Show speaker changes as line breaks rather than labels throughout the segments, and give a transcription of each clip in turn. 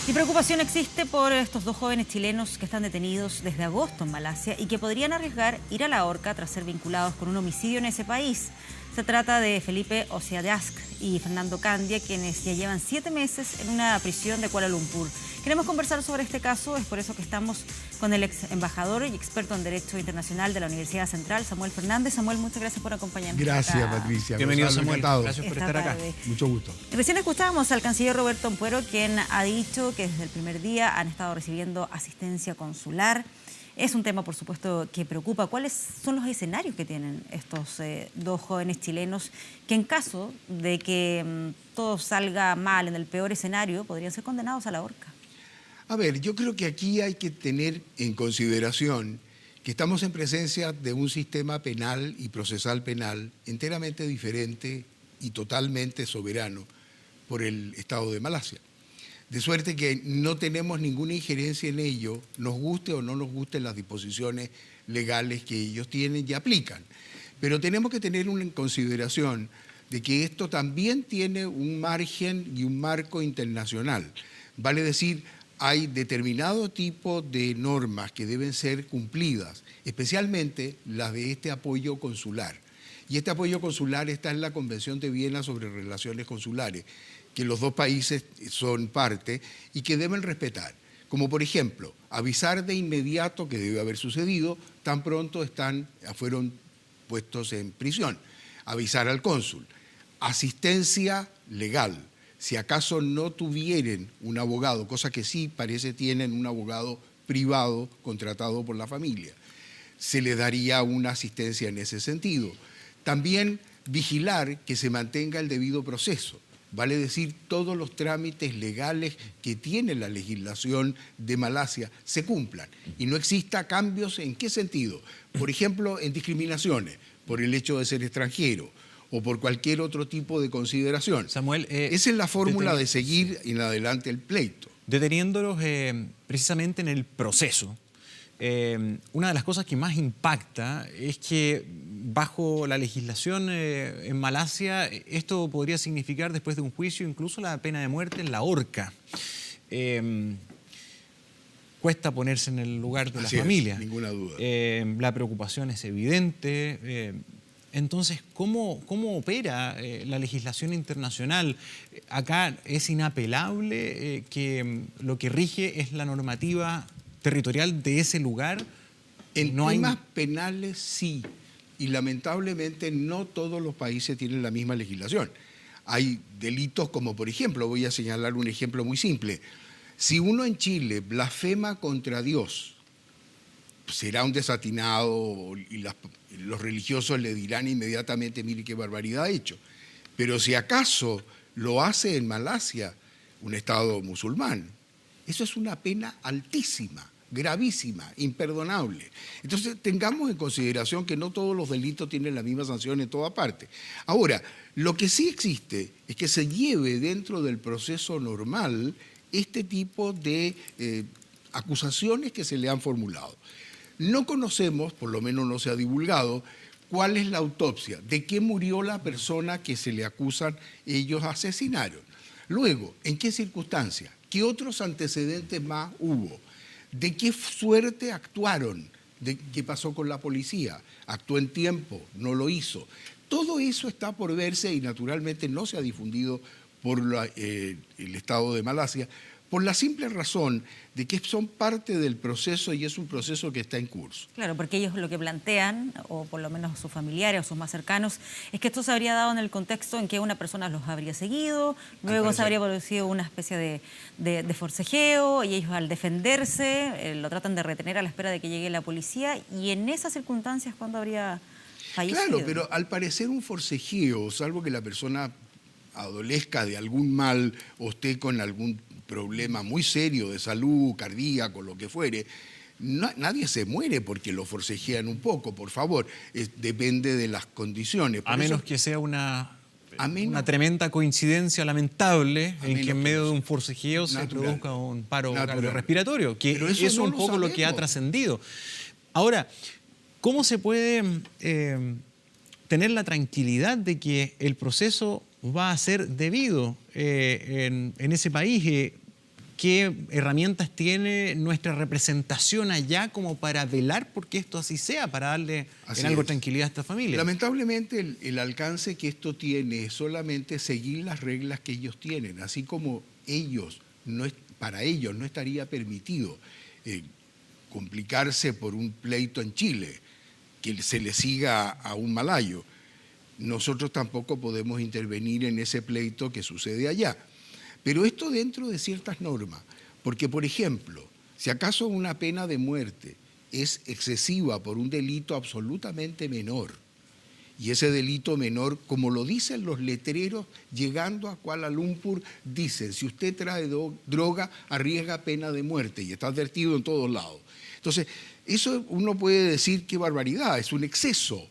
Y preocupación existe por estos dos jóvenes chilenos que están detenidos desde agosto en Malasia y que podrían arriesgar ir a la horca tras ser vinculados con un homicidio en ese país. Se trata de Felipe Ociadiask y Fernando Candia, quienes ya llevan 7 meses en una prisión de Kuala Lumpur. Queremos conversar sobre este caso, es por eso que estamos con el ex embajador y experto en Derecho Internacional de la Universidad Central, Samuel Fernández. Samuel, muchas gracias por acompañarnos.
Gracias,
acá.
Patricia.
Bienvenido, Samuel.
Encantado.
Gracias por estar acá.
Mucho gusto.
Recién escuchábamos al canciller Roberto Ampuero, quien ha dicho que desde el primer día han estado recibiendo asistencia consular. Es un tema, por supuesto, que preocupa. ¿Cuáles son los escenarios que tienen estos dos jóvenes chilenos que en caso de que todo salga mal, en el peor escenario, podrían ser condenados a la horca?
A ver, yo creo que aquí hay que tener en consideración que estamos en presencia de un sistema penal y procesal penal enteramente diferente y totalmente soberano por el Estado de Malasia. De suerte que no tenemos ninguna injerencia en ello, nos guste o no nos gusten las disposiciones legales que ellos tienen y aplican. Pero tenemos que tener en consideración de que esto también tiene un margen y un marco internacional. Vale decir, hay determinado tipo de normas que deben ser cumplidas, especialmente las de este apoyo consular. Y este apoyo consular está en la Convención de Viena sobre Relaciones Consulares, que los dos países son parte y que deben respetar. Como por ejemplo, avisar de inmediato que debe haber sucedido, tan pronto fueron puestos en prisión. Avisar al cónsul. Asistencia legal. Si acaso no tuvieran un abogado, cosa que sí parece tienen un abogado privado contratado por la familia, se le daría una asistencia en ese sentido. También vigilar que se mantenga el debido proceso. Vale decir, todos los trámites legales que tiene la legislación de Malasia se cumplan y no exista cambios. ¿En qué sentido? Por ejemplo, en discriminaciones, por el hecho de ser extranjero o por cualquier otro tipo de consideración.
Samuel,
esa es la fórmula de seguir en adelante el pleito.
Deteniéndolos precisamente en el proceso, una de las cosas que más impacta es que bajo la legislación en Malasia esto podría significar después de un juicio incluso la pena de muerte en la horca. Cuesta ponerse en el lugar de la familia.
Ninguna duda.
La preocupación es evidente. Entonces, ¿cómo opera la legislación internacional? Acá es inapelable que lo que rige es la normativa territorial de ese lugar.
En temas penales sí, y lamentablemente no todos los países tienen la misma legislación. Hay delitos como, por ejemplo, voy a señalar un ejemplo muy simple. Si uno en Chile blasfema contra Dios, será un desatinado y los religiosos le dirán inmediatamente, mire qué barbaridad ha hecho. Pero si acaso lo hace en Malasia, un estado musulmán, eso es una pena altísima, gravísima, imperdonable. Entonces tengamos en consideración que no todos los delitos tienen la misma sanción en toda parte. Ahora, lo que sí existe es que se lleve dentro del proceso normal este tipo de acusaciones que se le han formulado. No conocemos, por lo menos no se ha divulgado, cuál es la autopsia, de qué murió la persona que se le acusan ellos asesinaron. Luego, ¿en qué circunstancias? ¿Qué otros antecedentes más hubo? ¿De qué suerte actuaron? ¿De qué pasó con la policía? ¿Actuó en tiempo? ¿No lo hizo? Todo eso está por verse y naturalmente no se ha difundido por el Estado de Malasia, por la simple razón de que son parte del proceso y es un proceso que está en curso.
Claro, porque ellos lo que plantean, o por lo menos sus familiares o sus más cercanos, es que esto se habría dado en el contexto en que una persona los habría seguido, luego se habría producido una especie de forcejeo y ellos al defenderse lo tratan de retener a la espera de que llegue la policía y en esas circunstancias, ¿cuándo habría fallecido?
Claro, pero al parecer un forcejeo, salvo que la persona adolezca de algún mal o esté con algún problema muy serio de salud, cardíaco, lo que fuere, nadie se muere porque lo forcejean un poco, por favor. Depende de las condiciones.
A menos que sea una tremenda coincidencia lamentable en que en medio de un forcejeo se produzca un paro cardiorrespiratorio, que eso es un poco lo que ha trascendido. Ahora, ¿cómo se puede tener la tranquilidad de que el proceso va a ser debido en ese país? ¿qué herramientas tiene nuestra representación allá como para velar porque esto así sea, para darle en algo tranquilidad a esta familia?
Lamentablemente el alcance que esto tiene es solamente seguir las reglas que ellos tienen, así como para ellos no estaría permitido complicarse por un pleito en Chile, que se le siga a un malayo. Nosotros tampoco podemos intervenir en ese pleito que sucede allá. Pero esto dentro de ciertas normas, porque por ejemplo, si acaso una pena de muerte es excesiva por un delito absolutamente menor, y ese delito menor, como lo dicen los letreros, llegando a Kuala Lumpur, dicen, si usted trae droga, arriesga pena de muerte, y está advertido en todos lados. Entonces, eso uno puede decir qué barbaridad, es un exceso,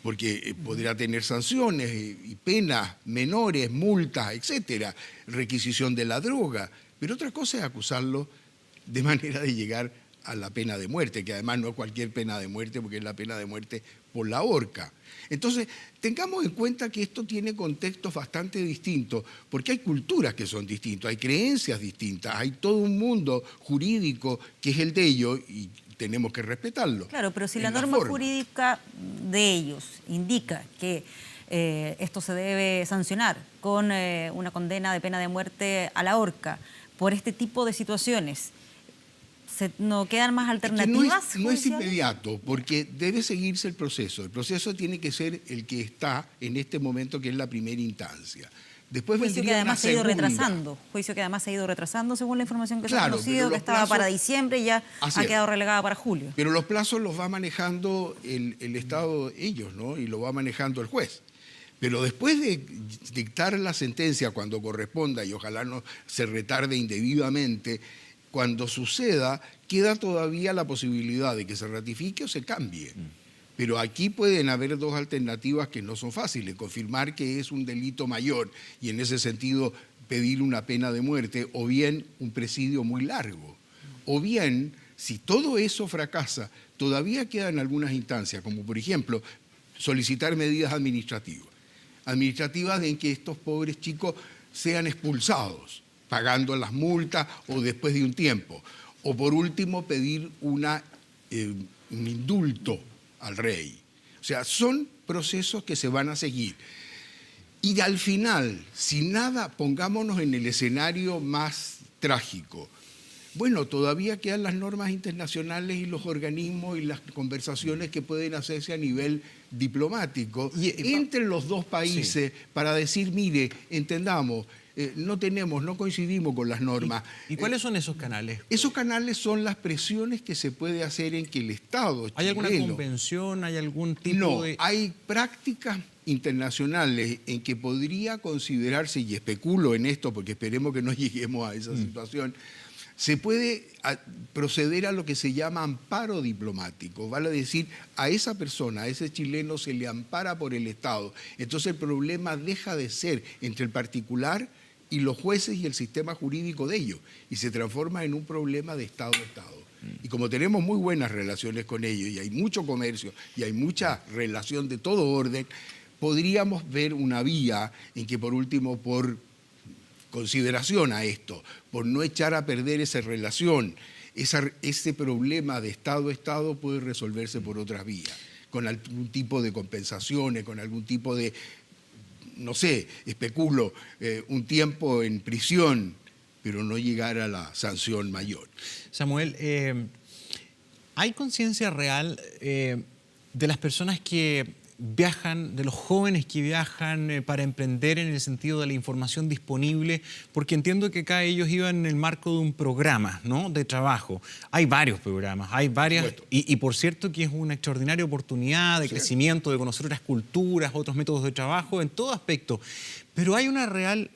porque podrá tener sanciones y penas menores, multas, etcétera, requisición de la droga. Pero otra cosa es acusarlo de manera de llegar a la pena de muerte, que además no es cualquier pena de muerte, porque es la pena de muerte por la horca. Entonces, tengamos en cuenta que esto tiene contextos bastante distintos, porque hay culturas que son distintas, hay creencias distintas, hay todo un mundo jurídico que es el de ellos y tenemos que respetarlo.
Claro, pero si la norma jurídica de ellos indica que esto se debe sancionar con una condena de pena de muerte a la horca por este tipo de situaciones, ¿no quedan más alternativas?
No es inmediato, porque debe seguirse el proceso. El proceso tiene que ser el que está en este momento, que es la primera instancia. Después
juicio que además se ha ido retrasando. Juicio que además se ha ido retrasando según la información que se ha conocido, que estaba para diciembre y ya ha quedado relegada para julio.
Pero los plazos los va manejando el Estado ellos, ¿no? Y lo va manejando el juez. Pero después de dictar la sentencia cuando corresponda, y ojalá no se retarde indebidamente, cuando suceda, queda todavía la posibilidad de que se ratifique o se cambie. Pero aquí pueden haber dos alternativas que no son fáciles. Confirmar que es un delito mayor y en ese sentido pedir una pena de muerte, o bien un presidio muy largo. O bien, si todo eso fracasa, todavía quedan algunas instancias, como por ejemplo, solicitar medidas administrativas. Administrativas en que estos pobres chicos sean expulsados, pagando las multas o después de un tiempo. O por último, pedir un indulto al rey. O sea, son procesos que se van a seguir. Y al final, si nada, pongámonos en el escenario más trágico. Bueno, todavía quedan las normas internacionales y los organismos y las conversaciones que pueden hacerse a nivel diplomático entre los dos países para decir, mire, entendamos, no coincidimos con las normas.
¿Y cuáles son esos canales?
Esos canales son las presiones que se puede hacer en que el Estado chileno...
¿Hay alguna convención? ¿Hay algún tipo de...?
No, hay prácticas internacionales en que podría considerarse, y especulo en esto porque esperemos que no lleguemos a esa situación, se puede proceder a lo que se llama amparo diplomático, vale decir, a esa persona, a ese chileno se le ampara por el Estado. Entonces el problema deja de ser entre el particular y los jueces y el sistema jurídico de ellos, y se transforma en un problema de Estado a Estado. Y como tenemos muy buenas relaciones con ellos, y hay mucho comercio, y hay mucha relación de todo orden, podríamos ver una vía en que por último, por consideración a esto, por no echar a perder esa relación, ese problema de Estado a Estado puede resolverse por otras vías, con algún tipo de compensaciones, con algún tipo de, no sé, especulo, un tiempo en prisión, pero no llegar a la sanción mayor.
Samuel, ¿hay conciencia real de las personas que viajan, de los jóvenes que viajan para emprender en el sentido de la información disponible? Porque entiendo que acá ellos iban en el marco de un programa, ¿no?, de trabajo. Hay varios programas, hay varias, y por cierto que es una extraordinaria oportunidad de crecimiento, de conocer otras culturas, otros métodos de trabajo, en todo aspecto. Pero hay una real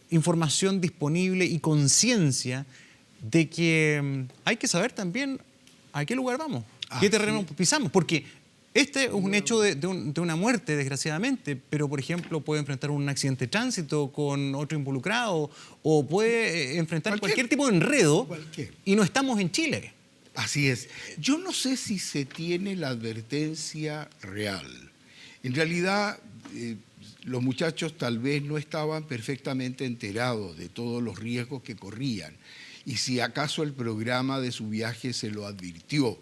información disponible y conciencia de que hay que saber también a qué lugar vamos, qué terreno pisamos, porque este es un hecho de una muerte, desgraciadamente, pero, por ejemplo, puede enfrentar un accidente de tránsito con otro involucrado o puede enfrentar cualquier tipo de enredo y no estamos en Chile.
Así es. Yo no sé si se tiene la advertencia real. En realidad, los muchachos tal vez no estaban perfectamente enterados de todos los riesgos que corrían y si acaso el programa de su viaje se lo advirtió.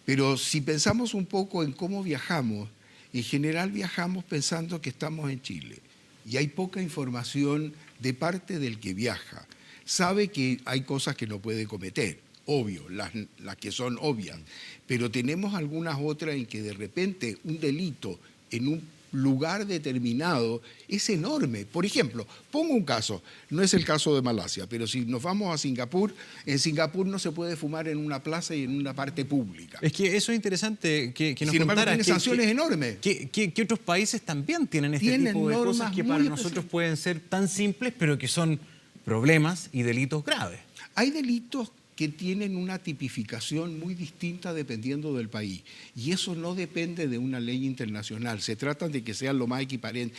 Pero si pensamos un poco en cómo viajamos, en general viajamos pensando que estamos en Chile y hay poca información de parte del que viaja. Sabe que hay cosas que no puede cometer, obvio, las que son obvias, pero tenemos algunas otras en que de repente un delito en un lugar determinado es enorme. Por ejemplo, pongo un caso, no es el caso de Malasia, pero si nos vamos a Singapur, en Singapur no se puede fumar en una plaza y en una parte pública.
Es que eso es interesante que nos
Sin embargo, tiene sanciones enormes.
¿Qué otros países también tienen este tipo de cosas que para nosotros pueden ser tan simples, pero que son problemas y delitos graves?
Hay delitos que tienen una tipificación muy distinta dependiendo del país. Y eso no depende de una ley internacional. Se trata de que sean lo más equiparables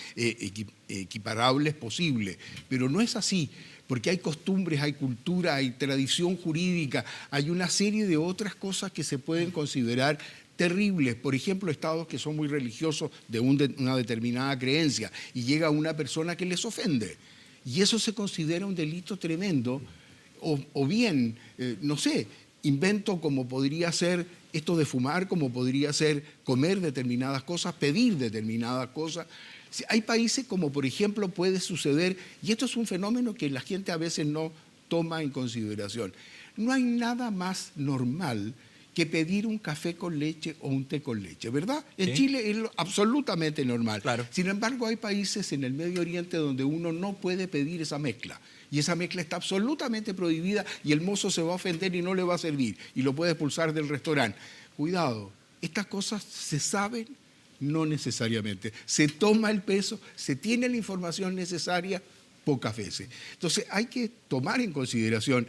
posible. Pero no es así, porque hay costumbres, hay cultura, hay tradición jurídica, hay una serie de otras cosas que se pueden considerar terribles. Por ejemplo, estados que son muy religiosos de una determinada creencia y llega una persona que les ofende. Y eso se considera un delito tremendo. O bien, no sé, invento como podría ser esto de fumar, como podría ser comer determinadas cosas, pedir determinadas cosas. Hay países como, por ejemplo, puede suceder, y esto es un fenómeno que la gente a veces no toma en consideración. No hay nada más normal que pedir un café con leche o un té con leche, ¿verdad? En Chile es absolutamente normal.
Claro.
Sin embargo, hay países en el Medio Oriente donde uno no puede pedir esa mezcla. Y esa mezcla está absolutamente prohibida y el mozo se va a ofender y no le va a servir y lo puede expulsar del restaurante. Cuidado, estas cosas se saben, no necesariamente. Se toma el peso, se tiene la información necesaria pocas veces. Entonces hay que tomar en consideración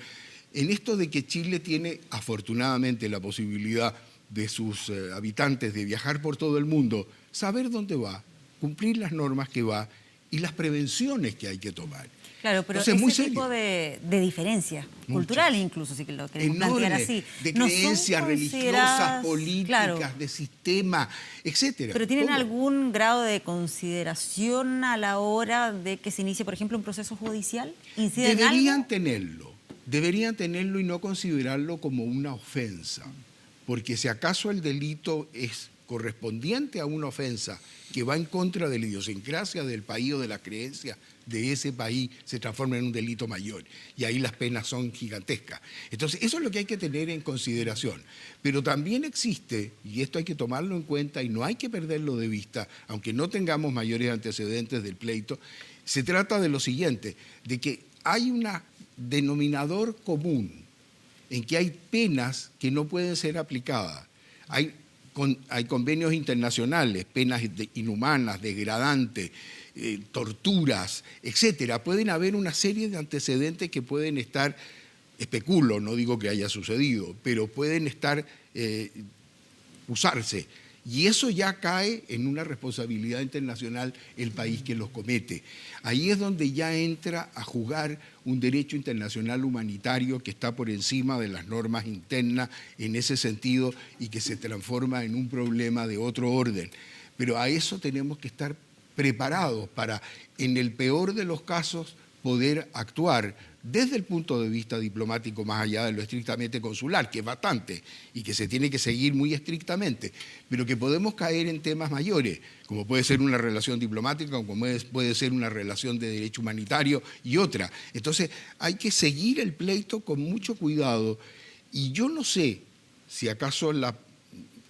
en esto de que Chile tiene afortunadamente la posibilidad de sus habitantes de viajar por todo el mundo, saber dónde va, cumplir las normas que va y las prevenciones que hay que tomar.
Claro, pero
entonces,
ese tipo de diferencias culturales incluso, si lo queremos plantear así.
De creencias religiosas, políticas, claro, de sistema, etcétera.
¿Pero tienen algún grado de consideración a la hora de que se inicie, por ejemplo, un proceso judicial?
Deberían tenerlo y no considerarlo como una ofensa, porque si acaso el delito es correspondiente a una ofensa que va en contra de la idiosincrasia del país o de la creencia de ese país, se transforma en un delito mayor y ahí las penas son gigantescas. Entonces, eso es lo que hay que tener en consideración. Pero también existe, y esto hay que tomarlo en cuenta y no hay que perderlo de vista, aunque no tengamos mayores antecedentes del pleito, se trata de lo siguiente, de que hay un denominador común en que hay penas que no pueden ser aplicadas. Hay convenios internacionales, penas inhumanas, degradantes, torturas, etcétera. Pueden haber una serie de antecedentes que pueden estar, especulo, no digo que haya sucedido, pero pueden estar, usarse. Y eso ya cae en una responsabilidad internacional el país que los comete. Ahí es donde ya entra a jugar un derecho internacional humanitario que está por encima de las normas internas en ese sentido y que se transforma en un problema de otro orden. Pero a eso tenemos que estar preparados para, en el peor de los casos, poder actuar desde el punto de vista diplomático más allá de lo estrictamente consular, que es bastante y que se tiene que seguir muy estrictamente, pero que podemos caer en temas mayores, como puede ser una relación diplomática, como puede ser una relación de derecho humanitario y otra. Entonces hay que seguir el pleito con mucho cuidado y yo no sé si acaso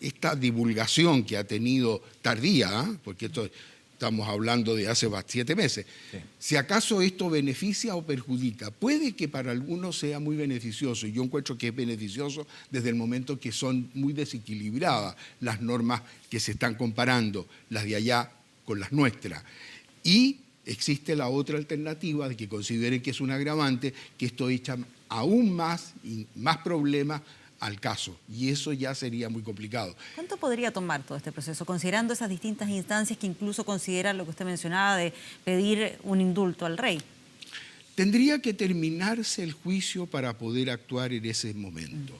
esta divulgación que ha tenido tardía, porque esto estamos hablando de hace 7 meses. Sí. Si acaso esto beneficia o perjudica, puede que para algunos sea muy beneficioso, y yo encuentro que es beneficioso desde el momento que son muy desequilibradas las normas que se están comparando, las de allá con las nuestras. Y existe la otra alternativa de que consideren que es un agravante, que esto echa aún más problemas al caso, y eso ya sería muy complicado.
¿Cuánto podría tomar todo este proceso, considerando esas distintas instancias que incluso consideran lo que usted mencionaba de pedir un indulto al rey?
Tendría que terminarse el juicio para poder actuar en ese momento.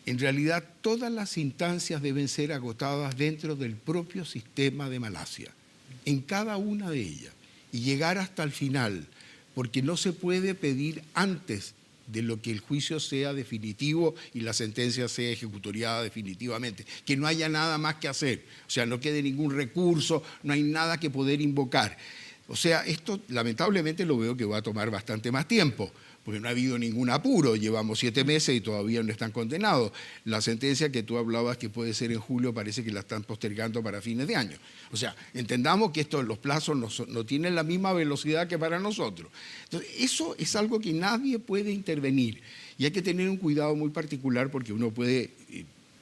En realidad, todas las instancias deben ser agotadas dentro del propio sistema de Malasia. en cada una de ellas y llegar hasta el final, porque no se puede pedir antes de lo que el juicio sea definitivo y la sentencia sea ejecutoriada definitivamente, que no haya nada más que hacer, o sea, no quede ningún recurso, no hay nada que poder invocar. O sea, esto lamentablemente lo veo que va a tomar bastante más tiempo, porque no ha habido ningún apuro, llevamos 7 meses y todavía no están condenados. La sentencia que tú hablabas que puede ser en julio parece que la están postergando para fines de año. O sea, entendamos que los plazos no tienen la misma velocidad que para nosotros. Entonces, eso es algo que nadie puede intervenir y hay que tener un cuidado muy particular porque uno puede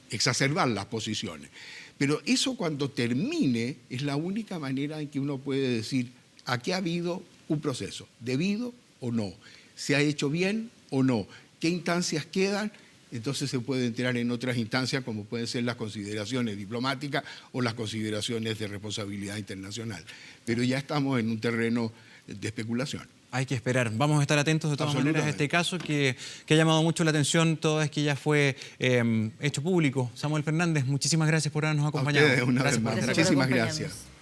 exacerbar las posiciones. Pero eso cuando termine es la única manera en que uno puede decir aquí ha habido un proceso, debido o no. ¿Se ha hecho bien o no? ¿Qué instancias quedan? Entonces se puede entrar en otras instancias como pueden ser las consideraciones diplomáticas o las consideraciones de responsabilidad internacional. Pero ya estamos en un terreno de especulación.
Hay que esperar. Vamos a estar atentos de todas maneras a este caso que ha llamado mucho la atención toda vez que ya fue hecho público. Samuel Fernández, muchísimas gracias por habernos acompañado.
Muchísimas gracias.